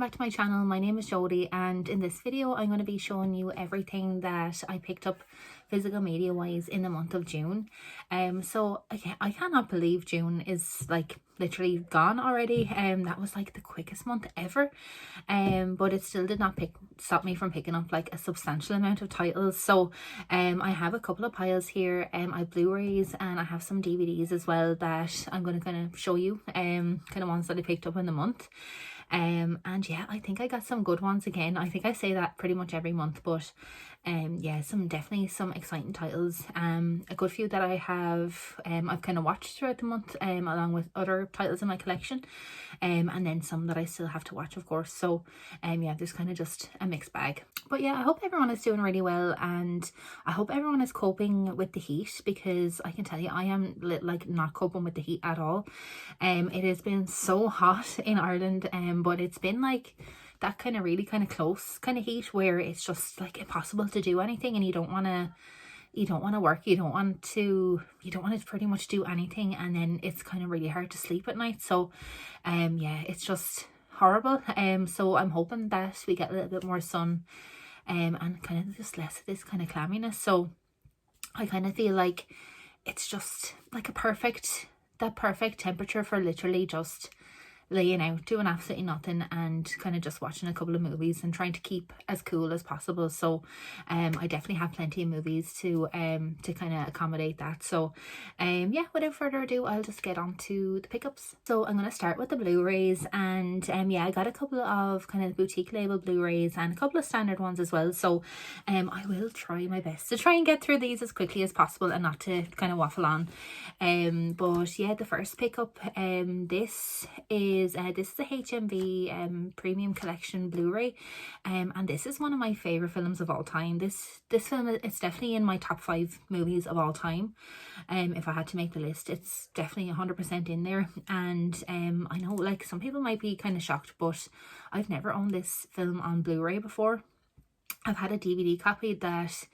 back to my channel. My name is Jodie, and in this video I'm going to be showing you everything that I picked up physical media wise in the month of June. So I cannot believe June is like literally gone already. That was like the quickest month ever. But it still did not stop me from picking up like a substantial amount of titles. So I have a couple of piles here. I have Blu-rays and I have some DVDs as well that I'm going to kind of show you, kind of ones that I picked up in the month. And yeah, I think I got some good ones again. I think I say that pretty much every month, but yeah, definitely some exciting titles. A good few that I have I've kind of watched throughout the month, along with other titles in my collection, and then some that I still have to watch, of course. So yeah, there's kind of just a mixed bag. But yeah, I hope everyone is doing really well, and I hope everyone is coping with the heat, because I can tell you I am like not coping with the heat at all. It has been so hot in Ireland, but it's been like that kind of really kind of close kind of heat where it's just like impossible to do anything, and you don't want to work, you don't want to pretty much do anything, and then it's kind of really hard to sleep at night. So yeah, it's just horrible. So I'm hoping that we get a little bit more sun, and kind of just less of this kind of clamminess. So I kind of feel like it's just like that perfect temperature for literally just laying out, doing absolutely nothing, and kind of just watching a couple of movies and trying to keep as cool as possible. So I definitely have plenty of movies to kind of accommodate that. So yeah, without further ado, I'll just get on to the pickups. So I'm going to start with the Blu-rays, and yeah, I got a couple of kind of boutique label Blu-rays and a couple of standard ones as well. So I will try my best to try and get through these as quickly as possible and not to kind of waffle on. But yeah, the first pickup, this is a HMV Premium Collection Blu-ray, and this is one of my favorite films of all time. This film, it's definitely in my top 5 movies of all time. If I had to make the list, it's definitely 100% in there. And I know like some people might be kind of shocked, but I've never owned this film on Blu-ray before. I've had a DVD copy that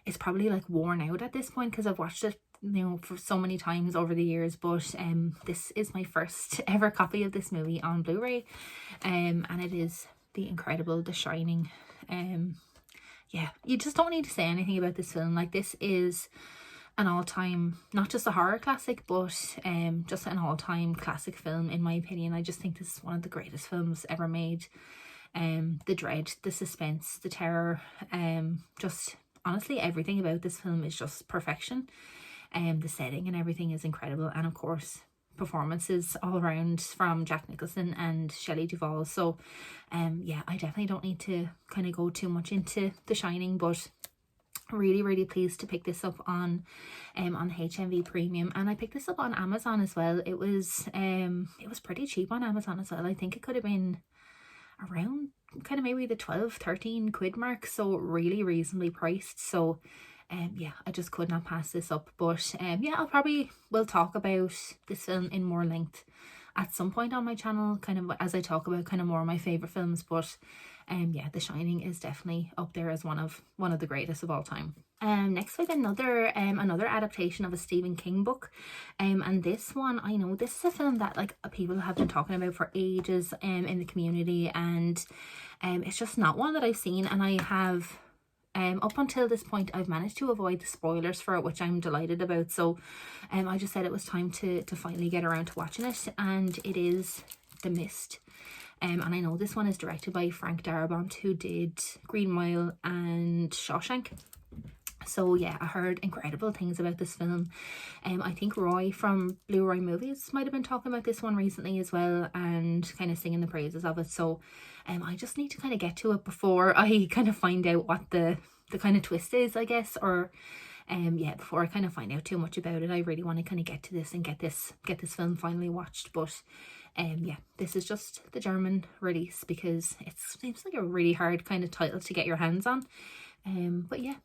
is probably like worn out at this point because I've watched it, you know, for so many times over the years. But this is my first ever copy of this movie on Blu-ray, and it is the incredible The Shining. Yeah, you just don't need to say anything about this film. Like, this is an all-time, not just a horror classic, but just an all-time classic film in my opinion. I just think this is one of the greatest films ever made. The dread, the suspense, the terror, just honestly everything about this film is just perfection. The setting and everything is incredible, and of course performances all around from Jack Nicholson and Shelley Duvall. So yeah, I definitely don't need to kind of go too much into The Shining, but really pleased to pick this up on HMV Premium. And I picked this up on Amazon as well. It was pretty cheap on Amazon as well. I think it could have been around kind of maybe the 12-13 quid mark, so really reasonably priced. So yeah, I just could not pass this up. But yeah, I probably will talk about this film in more length at some point on my channel, kind of as I talk about kind of more of my favorite films. But yeah, The Shining is definitely up there as one of the greatest of all time. Next we got another adaptation of a Stephen King book, and this one, I know this is a film that like people have been talking about for ages in the community, and it's just not one that I've seen, and I have up until this point I've managed to avoid the spoilers for it, which I'm delighted about. So I just said it was time to finally get around to watching it, and it is The Mist. And I know this one is directed by Frank Darabont, who did Green Mile and Shawshank. So yeah, I heard incredible things about this film. I think Roy from Blu-ray Movies might have been talking about this one recently as well, and kind of singing the praises of it. So I just need to kind of get to it before I kind of find out what the kind of twist is, I guess, or yeah, before I kind of find out too much about it. I really want to kind of get to this and get this film finally watched. But yeah, this is just the German release because it seems like a really hard kind of title to get your hands on. But yeah,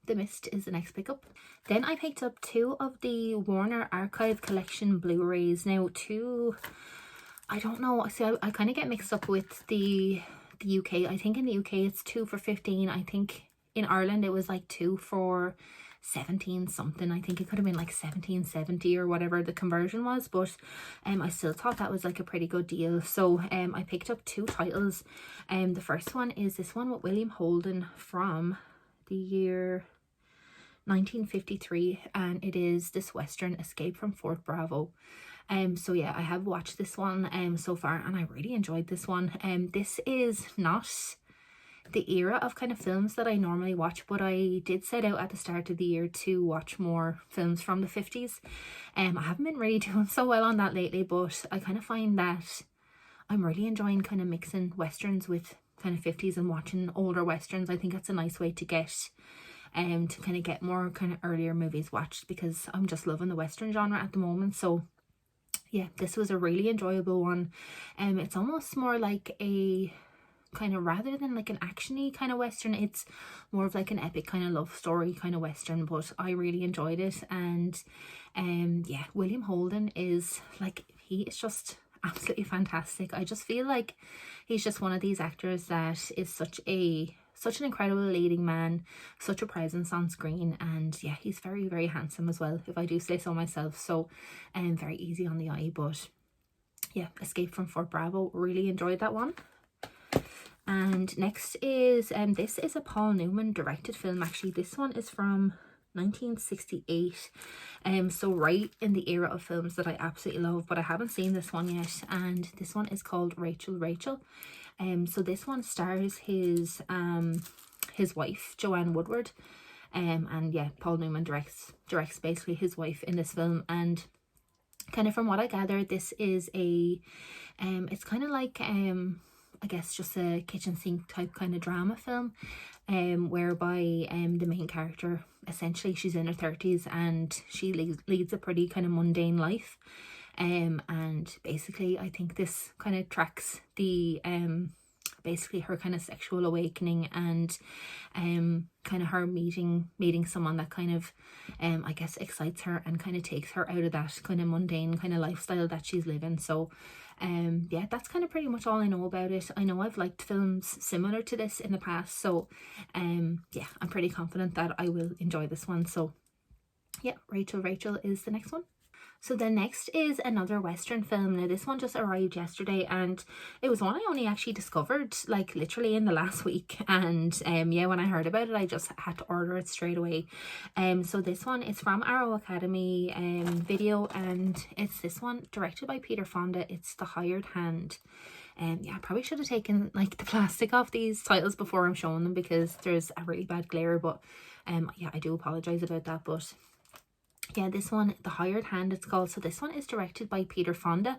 The Mist is the next pickup. Then I picked up 2 of the Warner Archive Collection Blu-rays. Now, 2, I don't know, see, I kind of get mixed up with the UK. I think in the UK it's 2 for 15. I think in Ireland it was like 2 for 17 something. I think it could have been like 1770 or whatever the conversion was, but I still thought that was like a pretty good deal. So I picked up two titles. The first one is this one with William Holden from the year 1953, and it is this Western, Escape from Fort Bravo. So yeah, I have watched this one so far, and I really enjoyed this one. This is not the era of kind of films that I normally watch, but I did set out at the start of the year to watch more films from the 50s. I haven't been really doing so well on that lately, but I kind of find that I'm really enjoying kind of mixing westerns with kind of 50s and watching older westerns. I think that's a nice way to get to kind of get more kind of earlier movies watched, because I'm just loving the western genre at the moment. So yeah, this was a really enjoyable one. It's almost more like a kind of, rather than like an actiony kind of western, it's more of like an epic kind of love story kind of western, but I really enjoyed it. And yeah, William Holden is like, he is just absolutely fantastic. I just feel like he's just one of these actors that is such an incredible leading man, such a presence on screen, and yeah, he's very, very handsome as well, if I do say so myself. So very easy on the eye. But yeah, Escape from Fort Bravo, really enjoyed that one. And next is this is a Paul Newman directed film. Actually, this one is from 1968, so right in the era of films that I absolutely love, but I haven't seen this one yet. And this one is called Rachel, Rachel. So this one stars his wife, Joanne Woodward, and yeah, Paul Newman directs basically his wife in this film. And kind of from what I gather, this is a it's kind of like I guess just a kitchen sink type kind of drama film, whereby the main character, essentially she's in her 30s and she leads a pretty kind of mundane life. And basically I think this kind of tracks the basically her kind of sexual awakening, and kind of her meeting someone that kind of I guess excites her and kind of takes her out of that kind of mundane kind of lifestyle that she's living. So yeah, that's kind of pretty much all I know about it. I know I've liked films similar to this in the past, so yeah, I'm pretty confident that I will enjoy this one. So yeah, Rachel, Rachel is the next one. So the next is another Western film. Now this one just arrived yesterday, and it was one I only actually discovered like literally in the last week. And yeah, when I heard about it, I just had to order it straight away. So this one is from Arrow Academy Video, and it's this one directed by Peter Fonda. It's The Hired Hand. Yeah, I probably should have taken like the plastic off these titles before I'm showing them, because there's a really bad glare. But yeah, I do apologize about that. But yeah, this one, The Hired Hand, it's called. So this one is directed by Peter Fonda.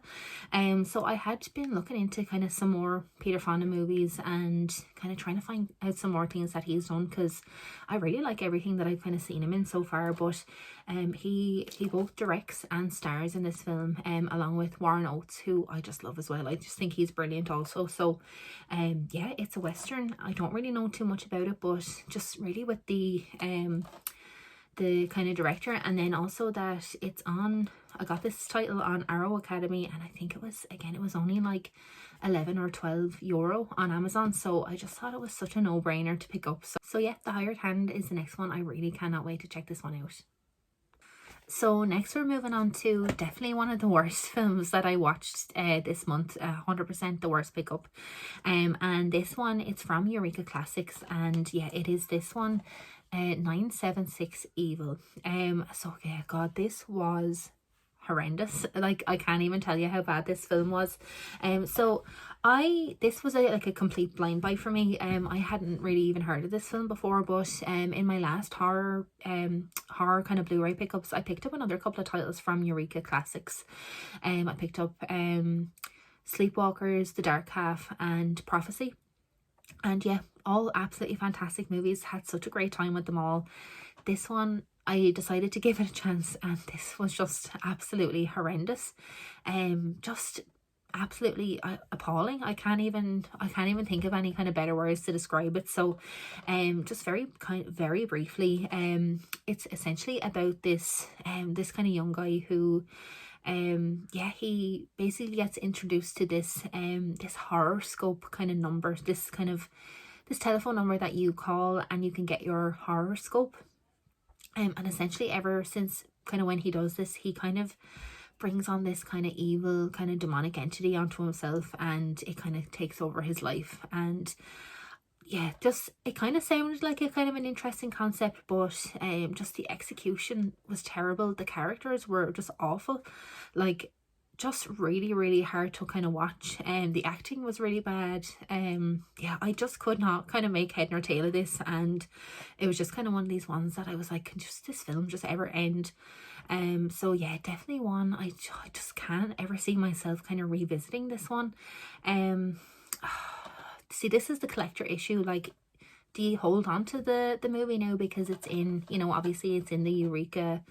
So I had been looking into kind of some more Peter Fonda movies and kind of trying to find out some more things that he's done, because I really like everything that I've kind of seen him in so far. But he both directs and stars in this film, along with Warren Oates, who I just love as well. I just think he's brilliant also. So yeah, it's a Western. I don't really know too much about it, but just really with the kind of director, and then also that it's on, I got this title on Arrow Academy, and I think it was only like 11 or 12 euro on Amazon. So I just thought it was such a no-brainer to pick up. So yeah, The Hired Hand is the next one. I really cannot wait to check this one out. So next we're moving on to definitely one of the worst films that I watched this month, 100% the worst pickup. And this one, it's from Eureka Classics, and yeah, it is this one, 976 Evil. So yeah, God, this was horrendous. Like, I can't even tell you how bad this film was. So this was like a complete blind buy for me. I hadn't really even heard of this film before, but in my last horror kind of Blu-ray pickups, I picked up another couple of titles from Eureka Classics. I picked up Sleepwalkers, The Dark Half, and Prophecy. And yeah, all absolutely fantastic movies. Had such a great time with them all. This one, I decided to give it a chance, and this was just absolutely horrendous. Just absolutely appalling. I can't even think of any kind of better words to describe it. So just very briefly, it's essentially about this kind of young guy who yeah, he basically gets introduced to this horoscope kind of number, this telephone number that you call and you can get your horoscope. And essentially ever since kind of when he does this, he kind of brings on this kind of evil, kind of demonic entity onto himself, and it kind of takes over his life. And yeah, just it kind of sounded like a kind of an interesting concept, but just the execution was terrible. The characters were just awful, like just really, really hard to kind of watch, and the acting was really bad. Yeah, I just could not kind of make head nor tail of this, and it was just kind of one of these ones that I was like, can just this film just ever end? So yeah, definitely one I just can't ever see myself kind of revisiting this one. See, this is the collector issue. Like, do you hold on to the movie now because it's in, you know, obviously it's in the Eureka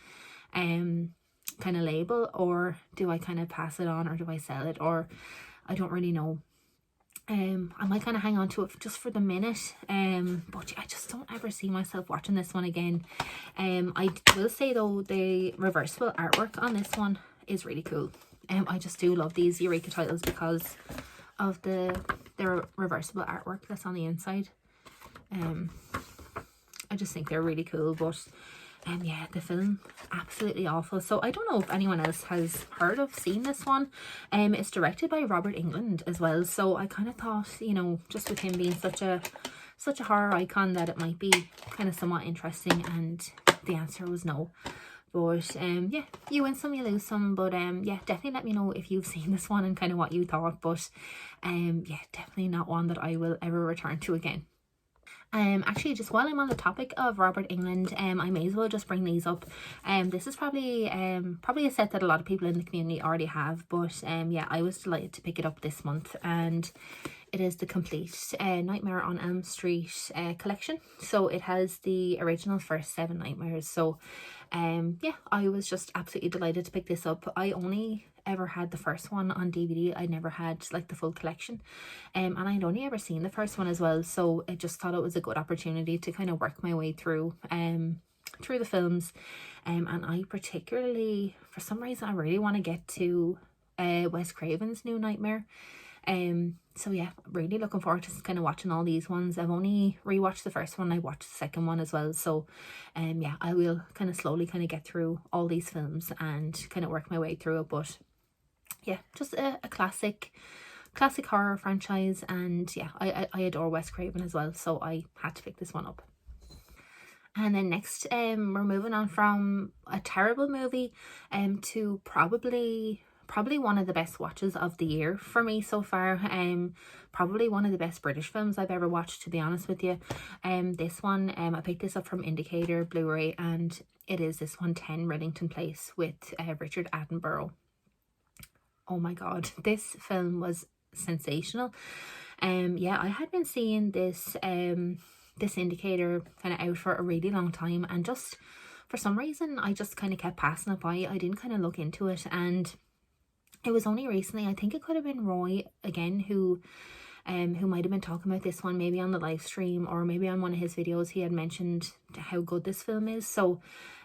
kind of label, or do I kind of pass it on, or do I sell it, or I don't really know. I might kind of hang on to it just for the minute, but I just don't ever see myself watching this one again. I will say though, the reversible artwork on this one is really cool. I just do love these Eureka titles because of the reversible artwork that's on the inside. I just think they're really cool, but yeah, the film absolutely awful. So I don't know if anyone else has heard of seen this one. It's directed by Robert Englund as well, so I kind of thought, you know, just with him being such a horror icon, that it might be kind of somewhat interesting, and the answer was no. But yeah, you win some, you lose some. But yeah, definitely let me know if you've seen this one and kind of what you thought. But yeah, definitely not one that I will ever return to again. Actually, just while I'm on the topic of Robert Englund, I may as well just bring these up. This is probably a set that a lot of people in the community already have, but yeah, I was delighted to pick it up this month, and it is the complete Nightmare on Elm Street collection. So it has the original first 7 nightmares. So yeah, I was just absolutely delighted to pick this up. I only ever had the first one on DVD. I never had like the full collection, and I'd only ever seen the first one as well, so I just thought it was a good opportunity to kind of work my way through the films. And I particularly, for some reason, I really want to get to Wes Craven's New Nightmare. So yeah, really looking forward to kind of watching all these ones. I've only rewatched the first one, I watched the second one as well, so yeah, I will kind of slowly kind of get through all these films and kind of work my way through it. But yeah, just a classic horror franchise, and yeah, I adore Wes Craven as well, so I had to pick this one up. And then next, we're moving on from a terrible movie to probably one of the best watches of the year for me so far. Probably one of the best British films I've ever watched, to be honest with you. This one, I picked this up from Indicator Blu-ray, and it is this one, 10 Rillington Place, with Richard Attenborough. Oh my god, this film was sensational. Yeah, I had been seeing this this Indicator kind of out for a really long time, and just for some reason I just kind of kept passing it by. I didn't kind of look into it, and it was only recently, I think it could have been Roy again who might have been talking about this one, maybe on the live stream or maybe on one of his videos. He had mentioned how good this film is. So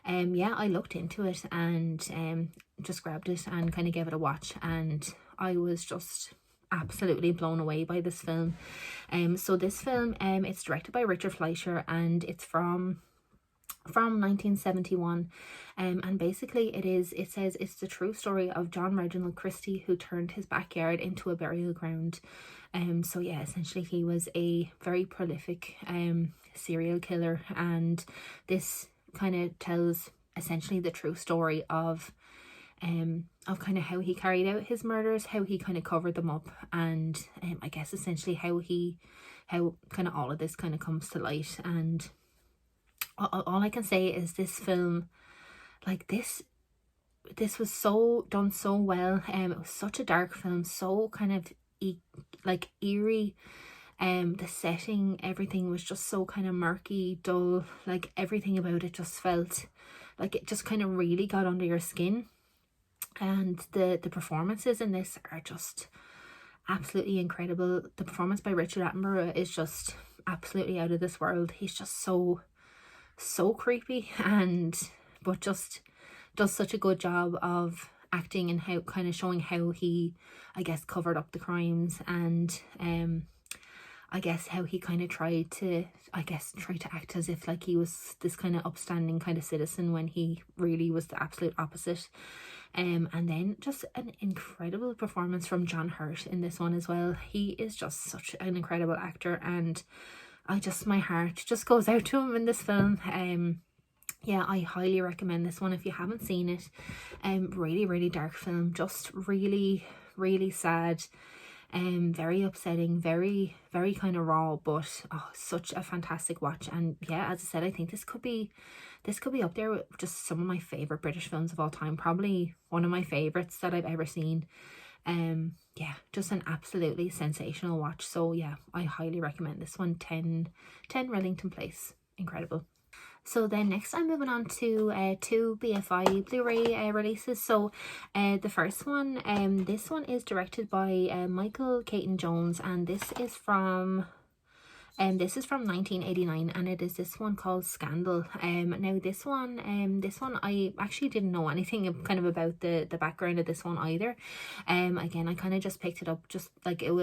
yeah, I looked into it and just grabbed it and kind of gave it a watch, and I was just absolutely blown away by this film. So this film, it's directed by Richard Fleischer, and it's from 1971, and basically it says it's the true story of John Reginald Christie, who turned his backyard into a burial ground. So yeah, essentially he was a very prolific serial killer, and this kind of tells essentially the true story of kind of how he carried out his murders, how he kind of covered them up, and I guess essentially how kind of all of this kind of comes to light. And all I can say is this film, like this was so done so well. It was such a dark film, so kind of like eerie. The setting, everything was just so kind of murky, dull. Like everything about it just felt like it just kind of really got under your skin. And the performances in this are just absolutely incredible. The performance by Richard Attenborough is just absolutely out of this world. He's just so creepy, but just does such a good job of acting and how kind of showing how he, I guess, covered up the crimes. And I guess how he kind of tried to act as if like he was this kind of upstanding kind of citizen when he really was the absolute opposite. And then just an incredible performance from John Hurt in this one as well. He is just such an incredible actor, and my heart just goes out to him in this film. Yeah, I highly recommend this one if you haven't seen it. Really, really dark film, just really, really sad. Very upsetting, very, very kind of raw, but oh, such a fantastic watch. And yeah, as I said, I think this could be up there with just some of my favorite British films of all time. Probably one of my favorites that I've ever seen. Yeah, just an absolutely sensational watch. So yeah, I highly recommend this one. 10 Rillington Place, incredible. So then next I'm moving on to two BFI Blu-ray releases. So the first one, this one is directed by Michael Caton Jones, and this is from 1989, and it is this one called Scandal. Now this one I actually didn't know anything kind of about the background of this one either. Again, I kind of just picked it up, just like it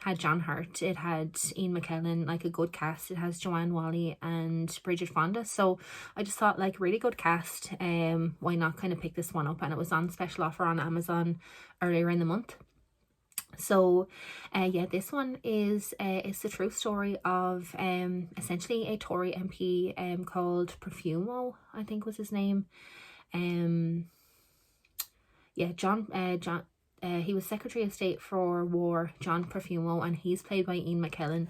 had John Hurt, it had Ian McKellen, like a good cast. It has Joanne Whalley and Bridget Fonda, so I just thought, like, really good cast. Why not kind of pick this one up? And it was on special offer on Amazon earlier in the month. So yeah, this one is the true story of essentially a Tory MP called Profumo, I think was his name. Yeah, John he was Secretary of State for War, John Profumo, and he's played by Ian McKellen.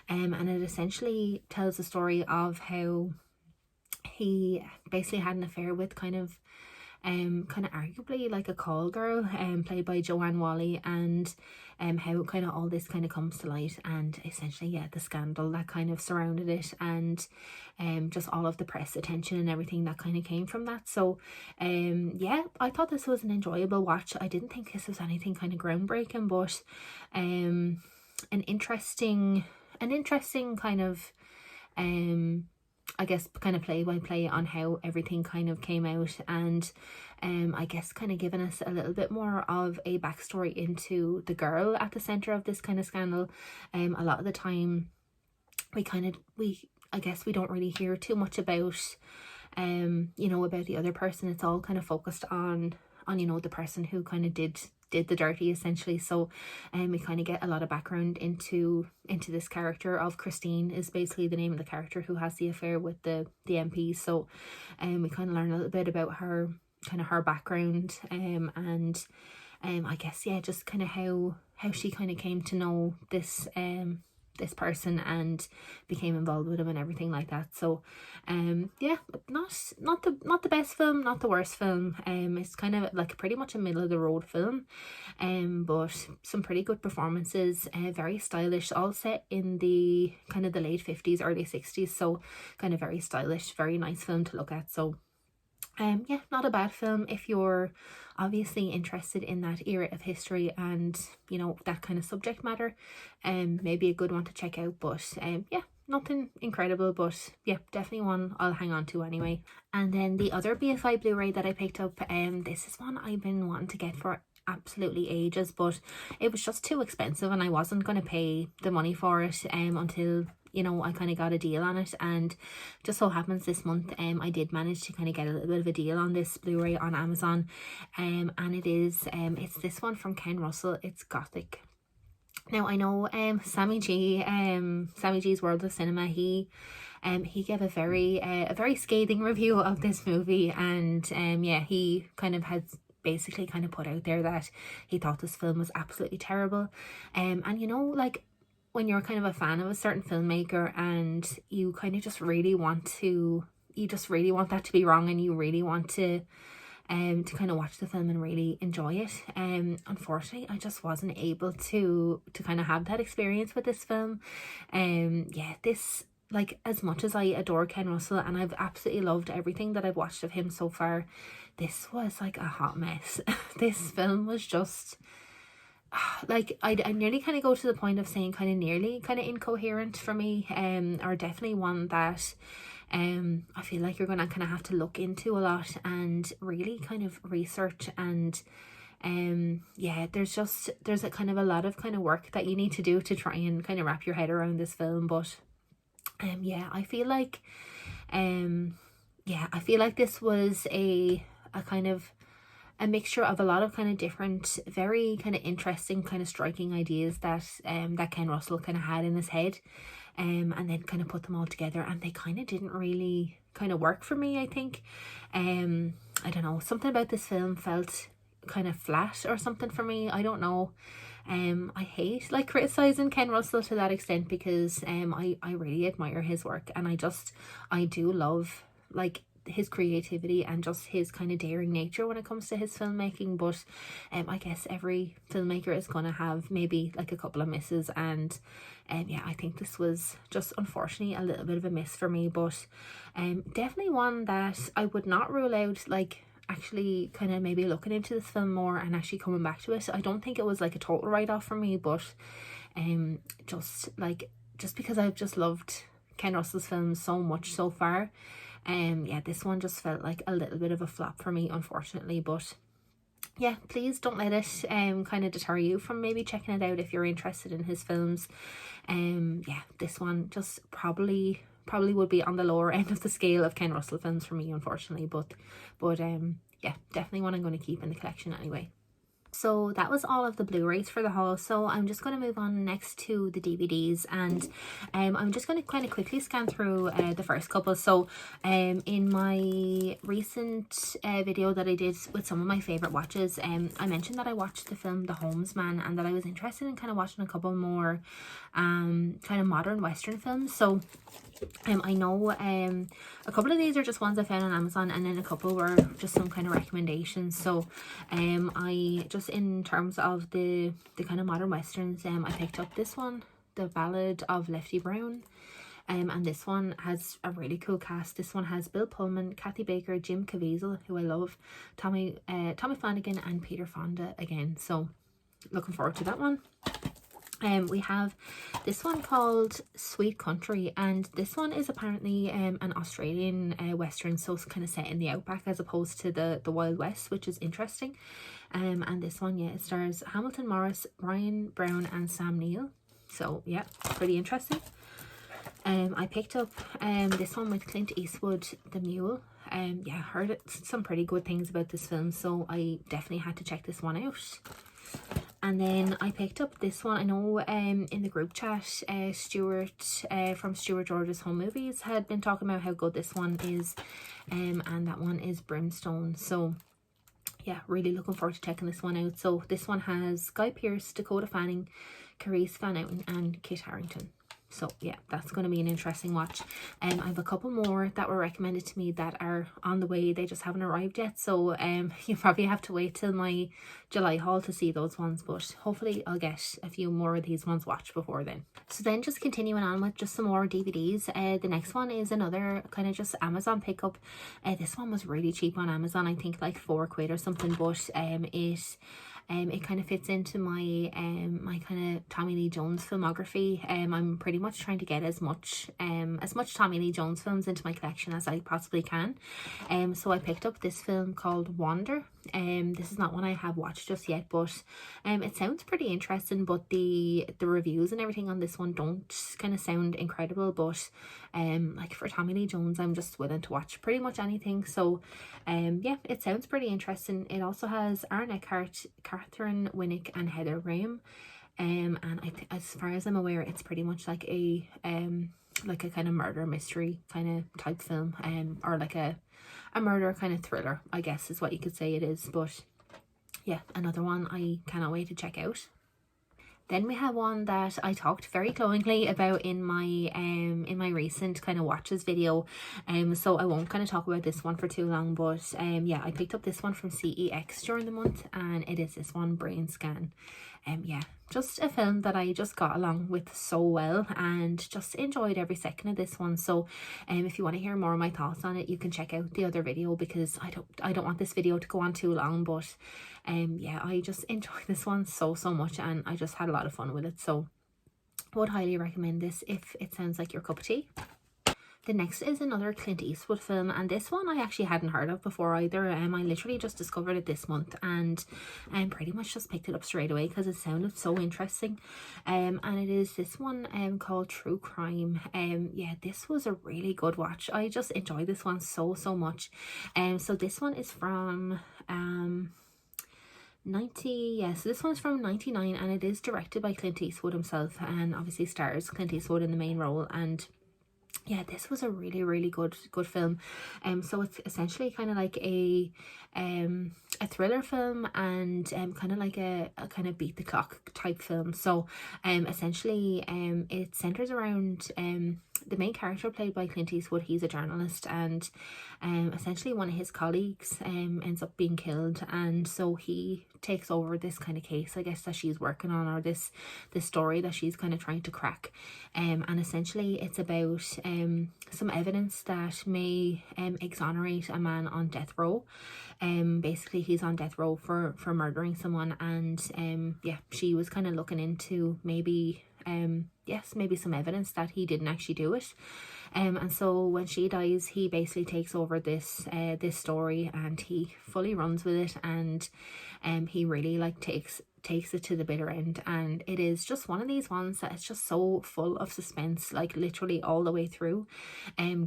And it essentially tells the story of how he basically had an affair with kind of arguably like a call girl, played by Joanne Whalley, and how kind of all this kind of comes to light, and essentially, yeah, the scandal that kind of surrounded it, and just all of the press attention and everything that kind of came from that. So yeah, I thought this was an enjoyable watch. I didn't think this was anything kind of groundbreaking, but an interesting kind of I guess kind of play by play on how everything kind of came out, and I guess kind of giving us a little bit more of a backstory into the girl at the center of this kind of scandal. A lot of the time I guess we don't really hear too much about you know, about the other person. It's all kind of focused on you know, the person who kind of did the dirty, essentially. So we kind of get a lot of background into this character of Christine, is basically the name of the character who has the affair with the MP. So we kind of learn a little bit about her, kind of her background, and I guess, yeah, just kind of how she kind of came to know this this person and became involved with him and everything like that. So yeah, not the best film, not the worst film. It's kind of like pretty much a middle of the road film, but some pretty good performances, very stylish, all set in the kind of the late 50s, early 60s, so kind of very stylish, very nice film to look at. So yeah, not a bad film if you're obviously interested in that era of history and, you know, that kind of subject matter. Maybe a good one to check out. But yeah, nothing incredible, but yeah, definitely one I'll hang on to anyway. And then the other BFI Blu-ray that I picked up, this is one I've been wanting to get for absolutely ages, but it was just too expensive and I wasn't going to pay the money for it until, you know, I kind of got a deal on it. And just so happens this month I did manage to kind of get a little bit of a deal on this Blu-ray on Amazon, and it is it's this one from Ken Russell. It's Gothic. Now I know Sammy G's World of Cinema, he gave a very scathing review of this movie, and yeah, he kind of has basically kind of put out there that he thought this film was absolutely terrible. And you know, like, when you're kind of a fan of a certain filmmaker and you kind of just really want that to be wrong, and you really want to kind of watch the film and really enjoy it. Unfortunately, I just wasn't able to kind of have that experience with this film. Yeah, this, like, as much as I adore Ken Russell and I've absolutely loved everything that I've watched of him so far, this was like a hot mess. This film was just, like, I nearly kind of go to the point of saying kind of nearly kind of incoherent for me, or definitely one that I feel like you're gonna kind of have to look into a lot and really kind of research and Yeah, there's a kind of a lot of kind of work that you need to do to try and kind of wrap your head around this film. But yeah, I feel like this was a kind of a mixture of a lot of kind of different, very kind of interesting, kind of striking ideas that that Ken Russell kind of had in his head, and then kind of put them all together, and they kind of didn't really kind of work for me, I think. I don't know, something about this film felt kind of flat or something for me. I don't know. I hate like criticizing Ken Russell to that extent, because I really admire his work, and I do love like his creativity and just his kind of daring nature when it comes to his filmmaking. But I guess every filmmaker is gonna have maybe like a couple of misses, and yeah, I think this was just unfortunately a little bit of a miss for me. But definitely one that I would not rule out, like actually kind of maybe looking into this film more and actually coming back to it. I don't think it was like a total write-off for me, but just because I've just loved Ken Russell's films so much so far, yeah, this one just felt like a little bit of a flop for me, unfortunately. But yeah, please don't let it kind of deter you from maybe checking it out if you're interested in his films. Yeah, this one just probably would be on the lower end of the scale of Ken Russell films for me, unfortunately. But yeah, definitely one I'm going to keep in the collection anyway. So that was all of the Blu-rays for the haul. So I'm just going to move on next to the DVDs, and I'm just going to kind of quickly scan through the first couple. So in my recent video that I did with some of my favourite watches, I mentioned that I watched the film The Homesman, and that I was interested in kind of watching a couple more kind of modern Western films. So I know a couple of these are just ones I found on Amazon, and then a couple were just some kind of recommendations. So I just, in terms of the kind of modern westerns, I picked up this one, The Ballad of Lefty Brown. And this one has a really cool cast. This one has Bill Pullman, Kathy Baker, Jim Caviezel, who I love, Tommy Flanagan, and Peter Fonda again. So looking forward to that one. We have this one called Sweet Country, and this one is apparently an Australian western, so it's kind of set in the outback as opposed to the Wild West, which is interesting. And this one, yeah, it stars Hamilton Morris, Brian Brown, and Sam Neill. So yeah, pretty interesting. I picked up this one with Clint Eastwood, The Mule. Yeah, I heard some pretty good things about this film, so I definitely had to check this one out. And then I picked up this one. I know in the group chat, Stuart from Stuart George's Home Movies had been talking about how good this one is, and that one is Brimstone. So yeah, really looking forward to checking this one out. So this one has Guy Pearce, Dakota Fanning, Carice Van Houten, and Kit Harington. So yeah, that's going to be an interesting watch. I have a couple more that were recommended to me that are on the way. They just haven't arrived yet. So you probably have to wait till my July haul to see those ones. But hopefully I'll get a few more of these ones watched before then. So then just continuing on with just some more DVDs. The next one is another kind of just Amazon pickup. This one was really cheap on Amazon. I think like £4 or something. But it kind of fits into my my kind of Tommy Lee Jones filmography. I'm pretty much trying to get as much Tommy Lee Jones films into my collection as I possibly can. So I picked up this film called Wander. This is not one I have watched just yet, but it sounds pretty interesting, but the reviews and everything on this one don't kind of sound incredible. But like for Tommy Lee Jones, I'm just willing to watch pretty much anything. So yeah, it sounds pretty interesting. It also has Aaron Eckhart, Catherine Winnick, and Heather Graham. And as far as I'm aware, it's pretty much like a kind of murder mystery kind of type film, or like a murder kind of thriller, I guess is what you could say it is. But yeah, another one I cannot wait to check out. Then we have one that I talked very glowingly about in my recent kind of watches video, so I won't kind of talk about this one for too long. But yeah, I picked up this one from CEX during the month, and it is this one, Brain Scan. Yeah, just a film that I just got along with so well and just enjoyed every second of this one. So if you want to hear more of my thoughts on it, you can check out the other video, because I don't want this video to go on too long. But yeah, I just enjoyed this one so much, and I just had a lot of fun with it. So would highly recommend this if it sounds like your cup of tea. The next is another Clint Eastwood film, and this one I actually hadn't heard of before either. I literally just discovered it this month, and pretty much just picked it up straight away because it sounded so interesting. And it is this one called True Crime. Yeah, this was a really good watch. I just enjoyed this one so much. So this one is from 90, yeah, so this one's from 99, and it is directed by Clint Eastwood himself, and obviously stars Clint Eastwood in the main role. And yeah, this was a really good film. So it's essentially kind of like a thriller film, and kind of like a kind of beat the clock type film. So essentially it centers around the main character played by Clint Eastwood. He's a journalist, and essentially one of his colleagues ends up being killed, and so he takes over this kind of case, I guess, that she's working on, or this story that she's kind of trying to crack. And essentially it's about some evidence that may exonerate a man on death row. Basically he's on death row for murdering someone, and yeah, she was kind of looking into maybe yes, maybe some evidence that he didn't actually do it. And so when she dies, he basically takes over this story, and he fully runs with it, and he really like takes it to the bitter end. And it is just one of these ones that it's just so full of suspense, like literally all the way through.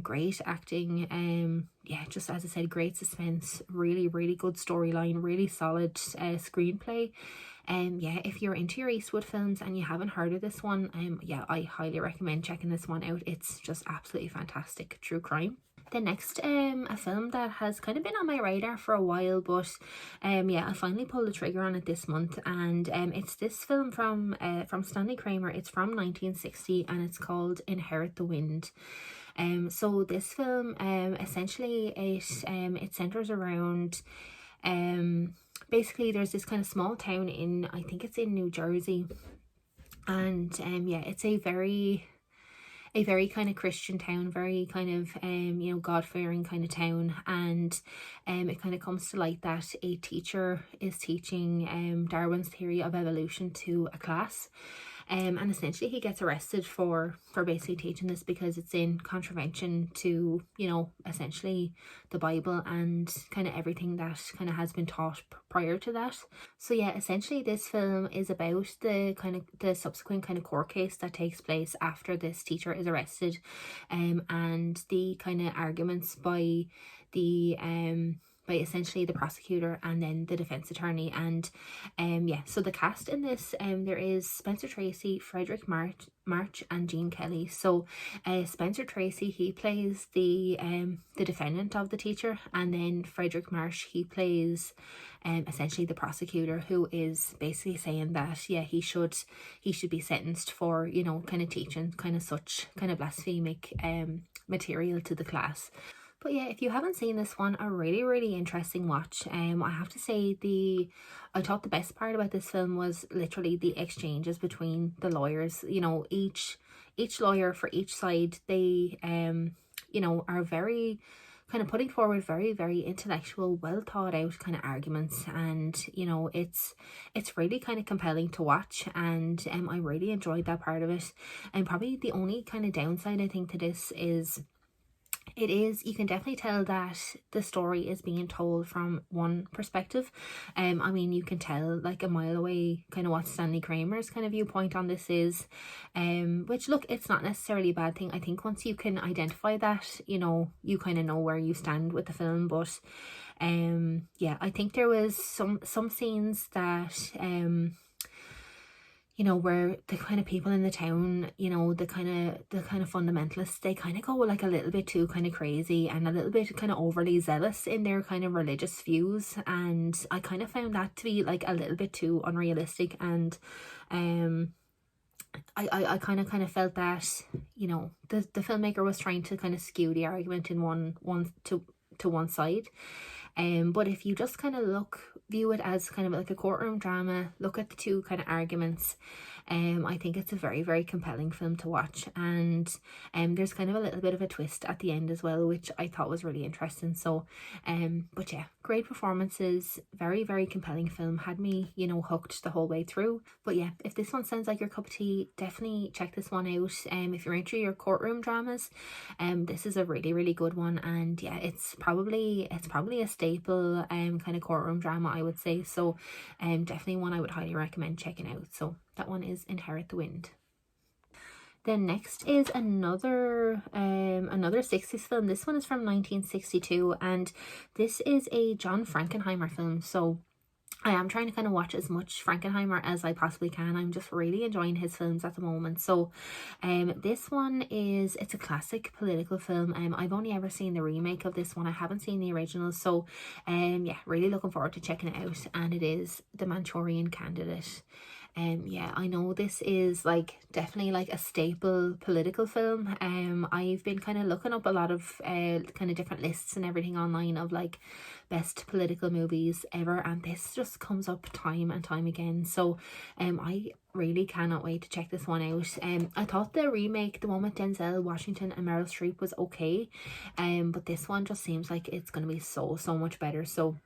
Great acting, yeah, just as I said, great suspense, really good storyline, really solid screenplay. Yeah, if you're into your Eastwood films and you haven't heard of this one, yeah, I highly recommend checking this one out. It's just absolutely fantastic. True Crime. The next a film that has kind of been on my radar for a while, but yeah, I finally pulled the trigger on it this month, and it's this film from Stanley Kramer. It's from 1960, and it's called Inherit the Wind. So this film essentially it centers around basically there's this kind of small town in, I think it's in New Jersey, and yeah, it's a very kind of Christian town, very kind of you know, God-fearing kind of town. And it kind of comes to light that a teacher is teaching Darwin's theory of evolution to a class. And essentially he gets arrested for basically teaching this because it's in contravention to, you know, essentially the Bible and kind of everything that kind of has been taught prior to that. So yeah, essentially this film is about the subsequent kind of court case that takes place after this teacher is arrested, and the kind of arguments by essentially the prosecutor and then the defense attorney. And yeah, so the cast in this, there is Spencer Tracy, Frederick March and Gene Kelly. So Spencer Tracy, he plays the defendant of the teacher, and then Frederick March, he plays essentially the prosecutor, who is basically saying that yeah, he should be sentenced for, you know, kind of teaching kind of such kind of blasphemic material to the class. But yeah, if you haven't seen this one, a really interesting watch. I have to say, I thought the best part about this film was literally the exchanges between the lawyers. You know, each lawyer for each side, they you know, are very kind of putting forward very intellectual, well thought out kind of arguments, and you know, it's really kind of compelling to watch, and I really enjoyed that part of it. And probably the only kind of downside I think to this is you can definitely tell that the story is being told from one perspective. I mean, you can tell like a mile away kind of what Stanley Kramer's kind of viewpoint on this is, which look, it's not necessarily a bad thing. I think once you can identify that, you know, you kind of know where you stand with the film. But yeah, I think there was some scenes that you know, where the kind of people in the town, you know, the kind of fundamentalists, they kind of go like a little bit too kind of crazy and a little bit kind of overly zealous in their kind of religious views, and I kind of found that to be like a little bit too unrealistic. And I kind of felt that, you know, the filmmaker was trying to kind of skew the argument in one to one side. But if you just kind of look view it as kind of like a courtroom drama, look at the two kind of arguments. I think it's a very, very compelling film to watch, and there's kind of a little bit of a twist at the end as well, which I thought was really interesting. So but yeah, great performances, very, very compelling film, had me, you know, hooked the whole way through. But yeah, if this one sounds like your cup of tea, definitely check this one out. If you're into your courtroom dramas, this is a really, really good one. And yeah, it's probably a staple kind of courtroom drama, I would say. So definitely one I would highly recommend checking out. So that one is Inherit the Wind. Then next is another 60s film. This one is from 1962, and this is a John Frankenheimer film. So I am trying to kind of watch as much Frankenheimer as I possibly can. I'm just really enjoying his films at the moment. So this one it's a classic political film. I've only ever seen the remake of this one. I haven't seen the original. So yeah, really looking forward to checking it out. And it is The Manchurian Candidate. Yeah, I know this is like definitely like a staple political film. I've been kind of looking up a lot of kind of different lists and everything online of like best political movies ever, and this just comes up time and time again. So I really cannot wait to check this one out. I thought the remake, the one with Denzel Washington and Meryl Streep, was okay, but this one just seems like it's going to be so much better. So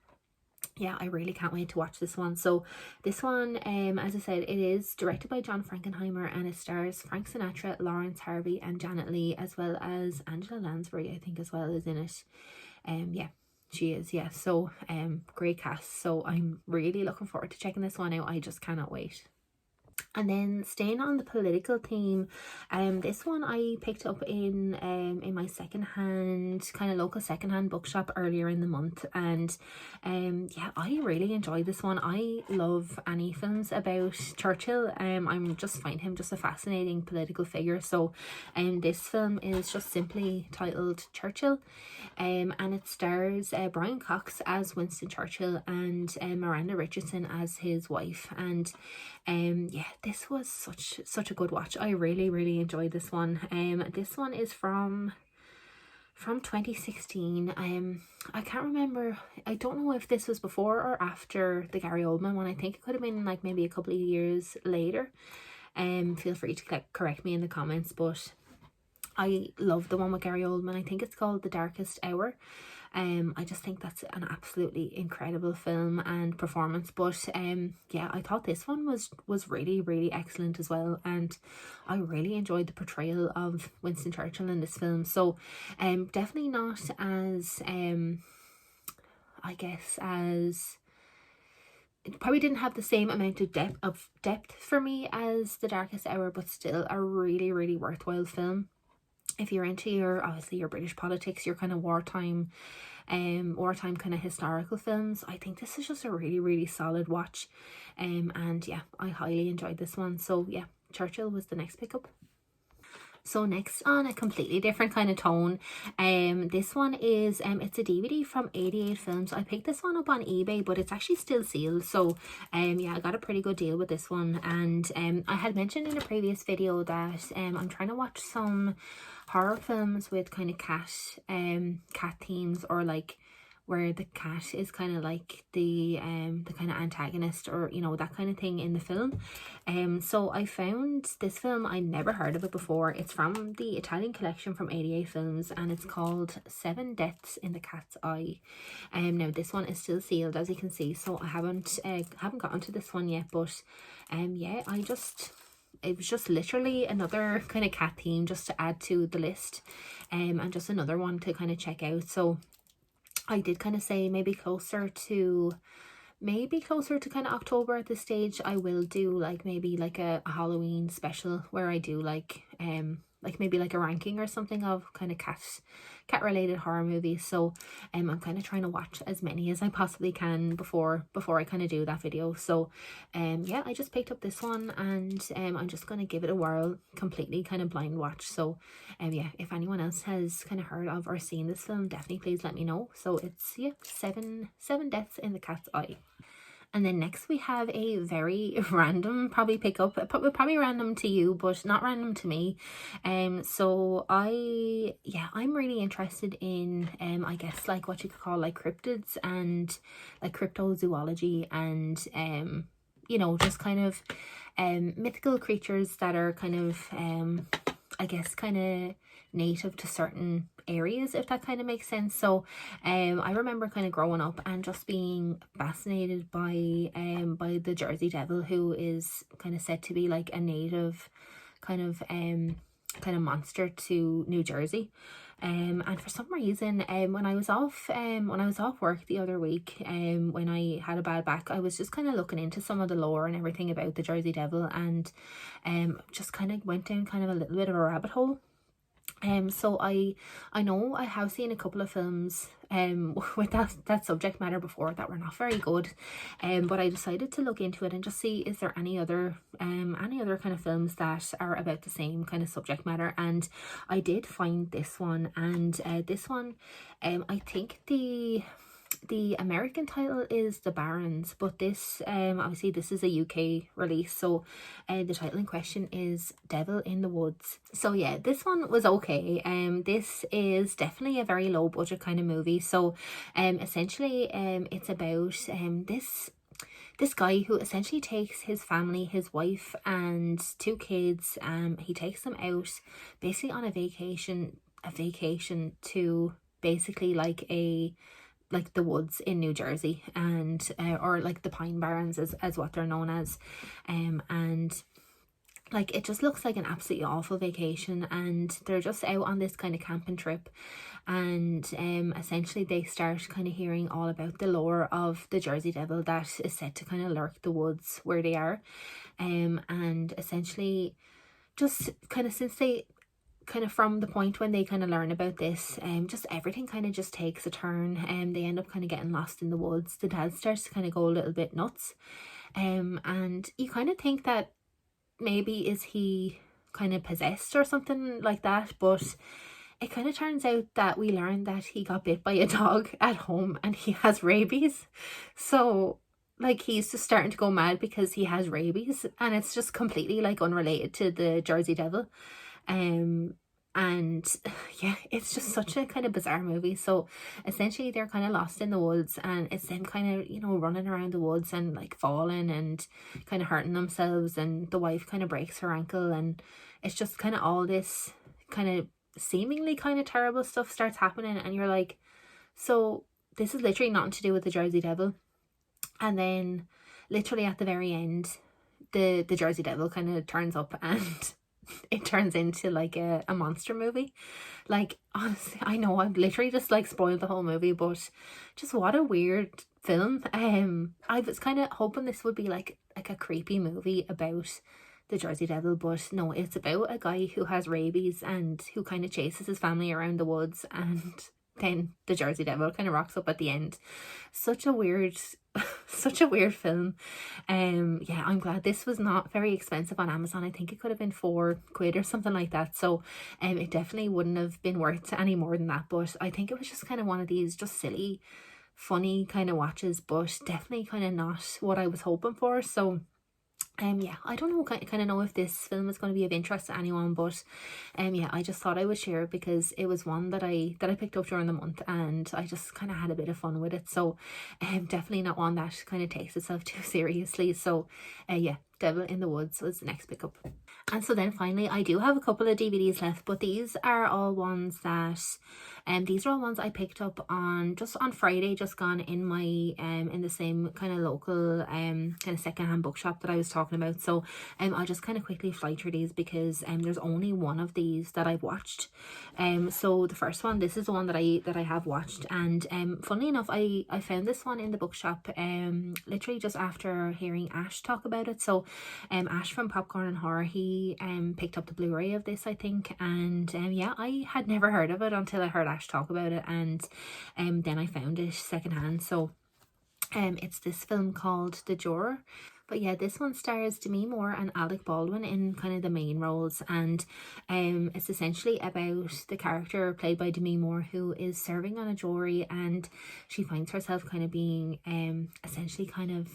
yeah, I really can't wait to watch this one. So this one, as I said, it is directed by John Frankenheimer, and it stars Frank Sinatra, Lawrence Harvey and Janet Leigh, as well as Angela Lansbury, I think, as well, is in it. Yeah, she is, yeah. So great cast. So I'm really looking forward to checking this one out. I just cannot wait. And then staying on the political theme, this one I picked up in my kind of local secondhand bookshop earlier in the month, and yeah, I really enjoyed this one. I love any films about Churchill. I'm just find him just a fascinating political figure. So this film is just simply titled Churchill, and it stars Brian Cox as Winston Churchill and Miranda Richardson as his wife. And yeah, this was such a good watch. I really enjoyed this one. This one is from 2016. I can't remember. I don't know if this was before or after the Gary Oldman one. I think it could have been like maybe a couple of years later. Feel free to correct me in the comments, but I love the one with Gary Oldman. I think it's called The Darkest Hour. I just think that's an absolutely incredible film and performance. But yeah, I thought this one was really excellent as well, and I really enjoyed the portrayal of Winston Churchill in this film. So definitely not as I guess as it probably didn't have the same amount of depth for me as The Darkest Hour, but still a really worthwhile film. If you're into obviously your British politics, your kind of wartime kind of historical films, I think this is just a really solid watch. And yeah, I highly enjoyed this one. So yeah, Churchill was the next pickup. So next, on a completely different kind of tone, this one is it's a DVD from 88 Films. I picked this one up on eBay, but it's actually still sealed. So yeah, I got a pretty good deal with this one. And I had mentioned in a previous video that I'm trying to watch some horror films with kind of cat themes, or like where the cat is kind of like the kind of antagonist, or you know, that kind of thing in the film. So I found this film. I never heard of it before. It's from the Italian collection from 88 Films, and it's called Seven Deaths in the Cat's Eye. Now this one is still sealed, as you can see, so I haven't gotten to this one yet. But yeah, it was just literally another kind of cat theme just to add to the list, and just another one to kind of check out. So I did kind of say maybe closer to kind of October at this stage, I will do like maybe like a Halloween special where I do like maybe like a ranking or something of kind of cat related horror movies. So I'm kind of trying to watch as many as I possibly can before I kind of do that video. So yeah, I just picked up this one, and I'm just going to give it a whirl, completely kind of blind watch. So yeah, if anyone else has kind of heard of or seen this film, definitely please let me know. So it's, yeah, seven deaths in the cat's eye. And then next we have a very random probably pickup, probably random to you, but not random to me. So I'm really interested in I guess like what you could call like cryptids and like cryptozoology and you know, just kind of mythical creatures that are kind of I guess kind of native to certain areas, if that kind of makes sense. So I remember kind of growing up and just being fascinated by the Jersey Devil, who is kind of said to be like a native kind of monster to New Jersey. And for some reason, when I was off work the other week, when I had a bad back, I was just kind of looking into some of the lore and everything about the Jersey Devil, and just kind of went down kind of a little bit of a rabbit hole. So I know I have seen a couple of films with that subject matter before that were not very good, but I decided to look into it and just see, is there any other kind of films that are about the same kind of subject matter. And I did find this one, and this one I think the American title is The Barons, but this obviously this is a UK release, so the title in question is Devil in the Woods. So yeah, this one was okay. This is definitely a very low budget kind of movie. So essentially it's about this guy who essentially takes his family, his wife and 2 kids, he takes them out basically on a vacation to basically like the woods in New Jersey, and or like the Pine Barrens as what they're known as, and like it just looks like an absolutely awful vacation, and they're just out on this kind of camping trip, and essentially they start kind of hearing all about the lore of the Jersey Devil that is said to kind of lurk the woods where they are, and essentially just kind of since they kind of from the point when they kind of learn about this, just everything kind of just takes a turn, and they end up kind of getting lost in the woods. The dad starts to kind of go a little bit nuts, and you kind of think that maybe is he kind of possessed or something like that, but it kind of turns out that we learn that he got bit by a dog at home and he has rabies. So like he's just starting to go mad because he has rabies, and it's just completely like unrelated to the Jersey Devil. And yeah, it's just such a kind of bizarre movie. So essentially they're kind of lost in the woods, and it's them kind of, you know, running around the woods and like falling and kind of hurting themselves, and the wife kind of breaks her ankle, and it's just kind of all this kind of seemingly kind of terrible stuff starts happening, and you're like, so this is literally nothing to do with the Jersey Devil. And then literally at the very end, the Jersey Devil kind of turns up, and it turns into like a monster movie. Like honestly, I know I've literally just like spoiled the whole movie, but just what a weird film. I was kind of hoping this would be like a creepy movie about the Jersey Devil, but no, it's about a guy who has rabies and who kind of chases his family around the woods, and then the Jersey Devil kind of rocks up at the end. Such a weird film. Yeah, I'm glad this was not very expensive on Amazon. I think it could have been £4 or something like that, so it definitely wouldn't have been worth any more than that. But I think it was just kind of one of these just silly funny kind of watches, but definitely kind of not what I was hoping for. So yeah, I don't know, kind of know if this film is going to be of interest to anyone, but yeah, I just thought I would share it because it was one that I picked up during the month, and I just kind of had a bit of fun with it. So definitely not one that kind of takes itself too seriously. So yeah, Devil in the Woods was the next pickup. And so then finally, I do have a couple of DVDs left, but these are all ones that these are all ones I picked up on Friday, just gone, in my in the same kind of local kind of secondhand bookshop that I was talking about. So I'll just kind of quickly fly through these because there's only one of these that I've watched. So the first one, this is the one that I have watched, and funnily enough, I found this one in the bookshop literally just after hearing Ash talk about it. So Ash from Popcorn and Horror, he picked up the Blu-ray of this, I think, and yeah, I had never heard of it until I heard Ash talk about it, and then I found it secondhand. So it's this film called The Juror. But yeah, this one stars Demi Moore and Alec Baldwin in kind of the main roles, and it's essentially about the character played by Demi Moore, who is serving on a jury, and she finds herself kind of being essentially kind of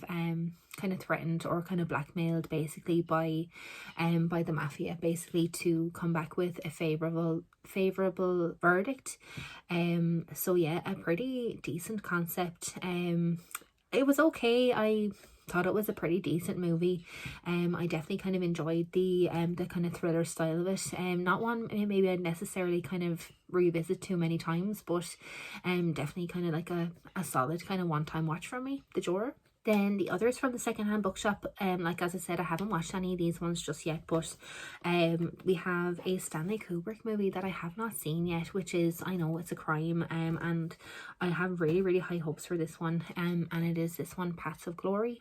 threatened or kind of blackmailed basically by the mafia, basically to come back with a favorable verdict. So yeah, a pretty decent concept. It was okay. I thought it was a pretty decent movie. I definitely kind of enjoyed the kind of thriller style of it. Not one maybe I'd necessarily kind of revisit too many times, but definitely kind of like a solid kind of one-time watch for me, The Juror. Then the others from the secondhand bookshop, like as I said, I haven't watched any of these ones just yet, but we have a Stanley Kubrick movie that I have not seen yet, which is, I know it's a crime, and I have really, really high hopes for this one, and it is this one, Paths of Glory.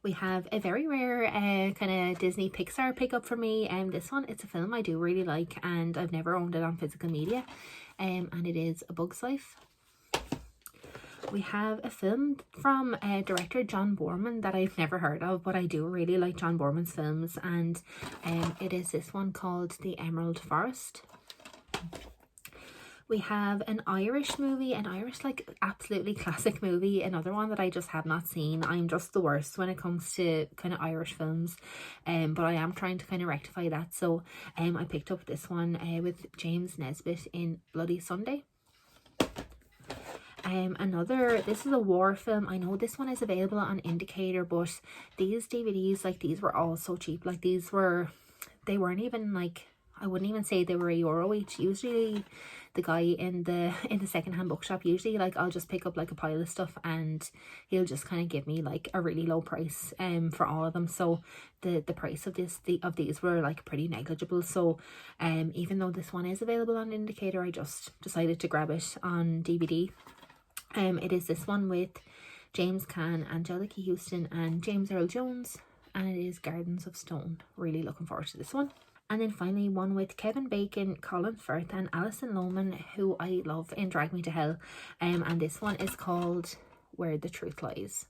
We have a very rare kind of Disney Pixar pickup for me, and this one, it's a film I do really like, and I've never owned it on physical media, and it is A Bug's Life. We have a film from director John Boorman that I've never heard of, but I do really like John Boorman's films, and it is this one called The Emerald Forest. We have an Irish movie, an Irish like absolutely classic movie, another one that I just have not seen. I'm just the worst when it comes to kind of Irish films, but I am trying to kind of rectify that. So I picked up this one with James Nesbitt in Bloody Sunday. This is a war film. I know this one is available on Indicator, but these DVDs, like, these were all so cheap. Like, they weren't even like, I wouldn't even say they were €1 each. Usually the guy in the secondhand bookshop, usually like I'll just pick up like a pile of stuff and he'll just kind of give me like a really low price for all of them. So the price of these were like pretty negligible. So even though this one is available on Indicator, I just decided to grab it on DVD. It is this one with James Caan, Angelica Houston and James Earl Jones, and it is Gardens of Stone. Really looking forward to this one. And then finally one with Kevin Bacon, Colin Firth and Alison Lohman, who I love in Drag Me to Hell, and this one is called Where the Truth Lies.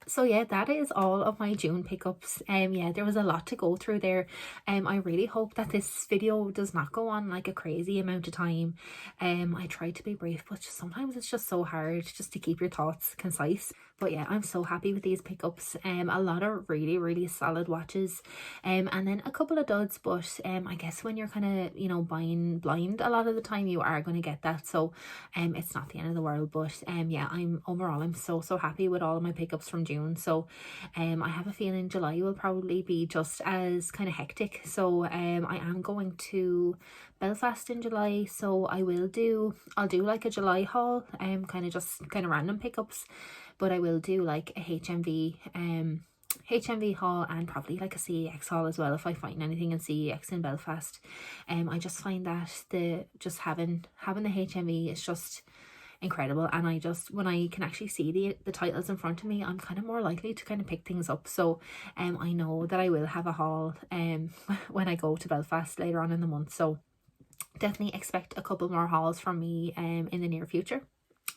So yeah, that is all of my June pickups. Yeah, there was a lot to go through there. I really hope that this video does not go on like a crazy amount of time. I tried to be brief, but sometimes it's just so hard just to keep your thoughts concise. But yeah, I'm so happy with these pickups. A lot of really, really solid watches, and then a couple of duds, but I guess when you're kind of, you know, buying blind a lot of the time, you are going to get that. So it's not the end of the world, but yeah, I'm so happy with all of my pickups from June. So I have a feeling July will probably be just as kind of hectic. So I am going to Belfast in July, so I'll do like a July haul, kind of random pickups, but I will do like a HMV haul and probably like a CEX haul as well if I find anything in CEX in Belfast. I just find that having the HMV is just incredible, and when I can actually see the titles in front of me, I'm kind of more likely to kind of pick things up. So I know that I will have a haul when I go to Belfast later on in the month, so definitely expect a couple more hauls from me in the near future.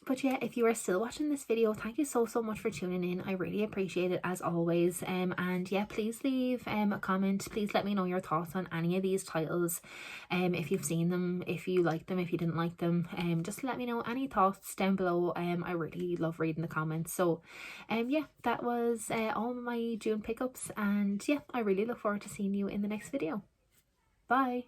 But yeah, if you are still watching this video, thank you so much for tuning in. I really appreciate it as always. And yeah, please leave a comment. Please let me know your thoughts on any of these titles. If you've seen them, if you like them, if you didn't like them, just let me know any thoughts down below. I really love reading the comments. So yeah, that was all my June pickups, and yeah, I really look forward to seeing you in the next video. Bye.